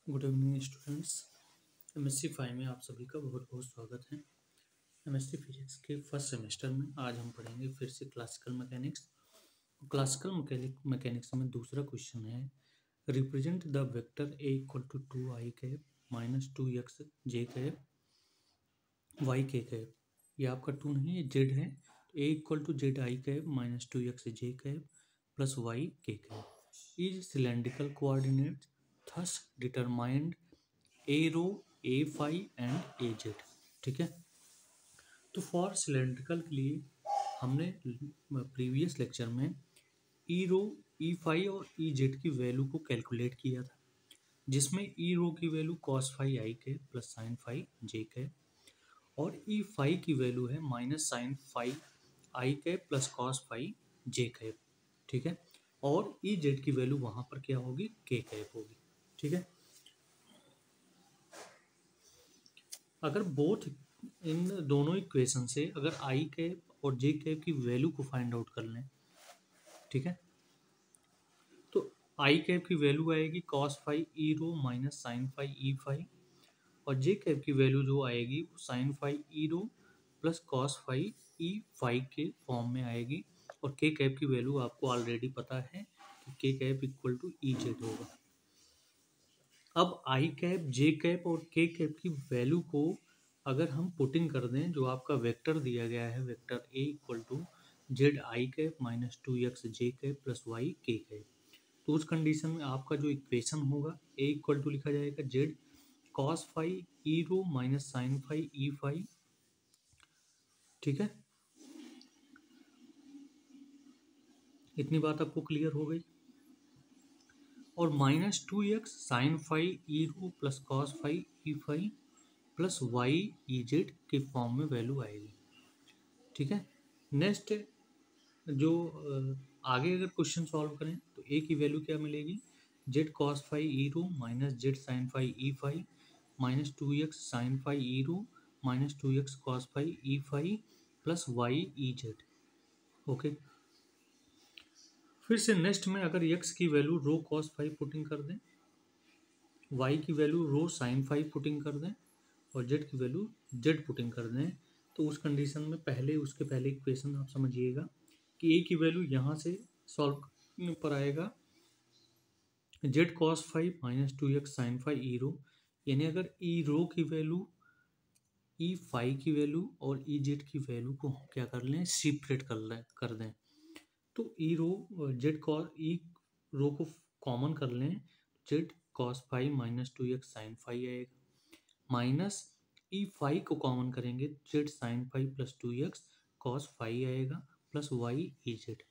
Good evening students. MSc 5 में आप सभी का बहुत बहुत स्वागत है। एमएससी फिजिक्स के फर्स्ट सेमेस्टर में आज हम पढ़ेंगे फिर से क्लासिकल मैकेनिक्स। क्लासिकल मैकेनिक्स में दूसरा क्वेश्चन है, represent the vector A equal to 2i cap minus 2x J cap Y के कैप। ये आपका 2 नहीं, ये जेड है। A equal to Z I cap minus 2x J cap plus Y के cap is cylindrical coordinate thus determined a rho a phi and a z। ठीक है, तो फॉर सिलेंड्रिकल के लिए हमने प्रीवियस लेक्चर में e रो e phi और e z की वैल्यू को कैलकुलेट किया था, जिसमें e रो की वैल्यू cos phi i के प्लस sin phi j के और e phi की वैल्यू है माइनस sin phi i के प्लस cos phi j के। ठीक है, और e z की वैल्यू वहां पर क्या होगी, k कैप होगी। ठीक है, अगर बोथ इन दोनों इक्वेशन से अगर आई कैप और जे कैप की वैल्यू को फाइंड आउट कर लें, ठीक है, तो आई कैप की वैल्यू आएगी cos phi E rho minus sine phi E phi, और जे कैप की वैल्यू जो आएगी वो sine phi E rho plus cos phi E phi के फॉर्म में आएगी। और के कैप की वैल्यू आपको ऑलरेडी पता है कि k cap equal to e z होगा। अब आई कैप, जे कैप और के कैप की वैल्यू को अगर हम पुटिंग कर दें, जो आपका वेक्टर दिया गया है, vector A equal to Z I cap minus 2x J cap plus Y के कैप, तो उस कंडीशन में आपका जो इक्वेशन होगा ए इक्वल टू लिखा जाएगा Z cos phi E rho minus sine phi E phi. ठीक है, इतनी बात आपको क्लियर हो गई। और minus 2x sine phi E rho plus cos phi E phi plus Y ई जेड के फॉर्म में वैल्यू आएगी। ठीक है, नेक्स्ट जो आगे अगर क्वेश्चन सॉल्व करें तो ए की वैल्यू क्या मिलेगी, Z cos phi E rho minus Z sine phi E phi minus 2x sine phi E rho minus 2x cos phi E phi plus Y ई जेड। ओके, फिर से नेक्स्ट में अगर x की value rho cos phi putting कर दें, y की value rho sine phi putting कर दें और z की वैल्यू z पुटिंग कर दें, तो उस कंडीशन में उसके पहले इक्वेशन आप समझिएगा कि a की वैल्यू यहाँ से सॉल्व करने पर आएगा z cos five minus 2x sine five E rho, यानी अगर ई रो की वैल्यू ई फाइव की वैल्यू और ई जेड की वैल्यू को हम क्या कर लें, सेपरेट कर दें, तो ई रो जेड कॉस ई रो को कॉमन कर लें, z cos five minus 2x sine phi आएगा, माइनस ई फाइव को कॉमन करेंगे, z sine five plus 2x cos phi आएगा प्लस वाई ई जेड।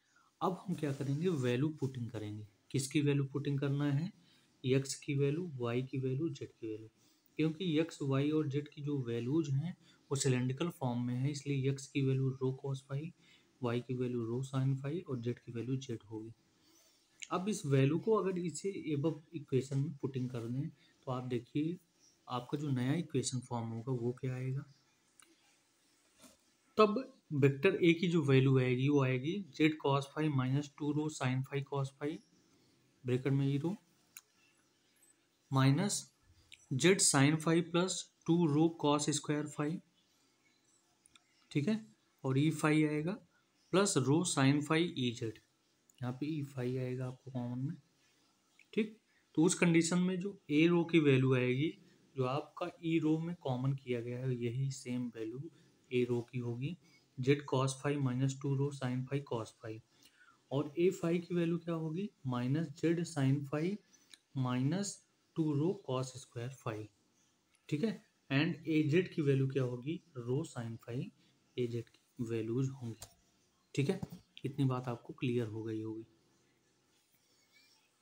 अब हम क्या करेंगे, वैल्यू पुटिंग करेंगे। किसकी वैल्यू पुटिंग करना है, x की वैल्यू, y की वैल्यू, z की वैल्यू, क्योंकि x, y और z की जो वैल्यूज हैं वो सिलेंड्रिकल फॉर्म में है, इसलिए x की value rho cos five, y की वैल्यू रो साइन फाइव और z की वैल्यू z होगी। अब इस वैल्यू को अगर इसे एबव इक्वेशन में पुटिंग कर दें तो आप देखिए आपका जो नया इक्वेशन फॉर्म होगा वो क्या आएगा। तब वेक्टर ए की जो वैल्यू आएगी वो आएगी Z cos five minus 2 rho sine five cos five bracket में E rho minus Z sine five plus 2 rho cos square five. ठीक है, और ई फाइव आएगा plus rho sine five E Z, यहाँ पे ई फाइव आएगा आपको कॉमन में। ठीक, तो उस कंडीशन में जो ए रो की वैल्यू आएगी, जो आपका ई रो में कॉमन किया गया है, यही सेम वैल्यू ए रो की होगी, z cos five minus 2 rho sine five cos phi, और ए फाइव की वैल्यू क्या होगी, minus Z sine phi minus 2 rho cos square five. ठीक है, एंड ए जेड की वैल्यू क्या होगी, rho sine phi a z की वैल्यूज होंगी। ठीक है, इतनी बात आपको क्लियर हो गई होगी।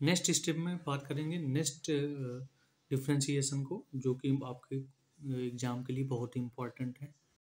नेक्स्ट स्टेप में बात करेंगे नेक्स्ट डिफ्रेंशिएशन को, जो कि आपके एग्जाम के लिए बहुत इंपॉर्टेंट है।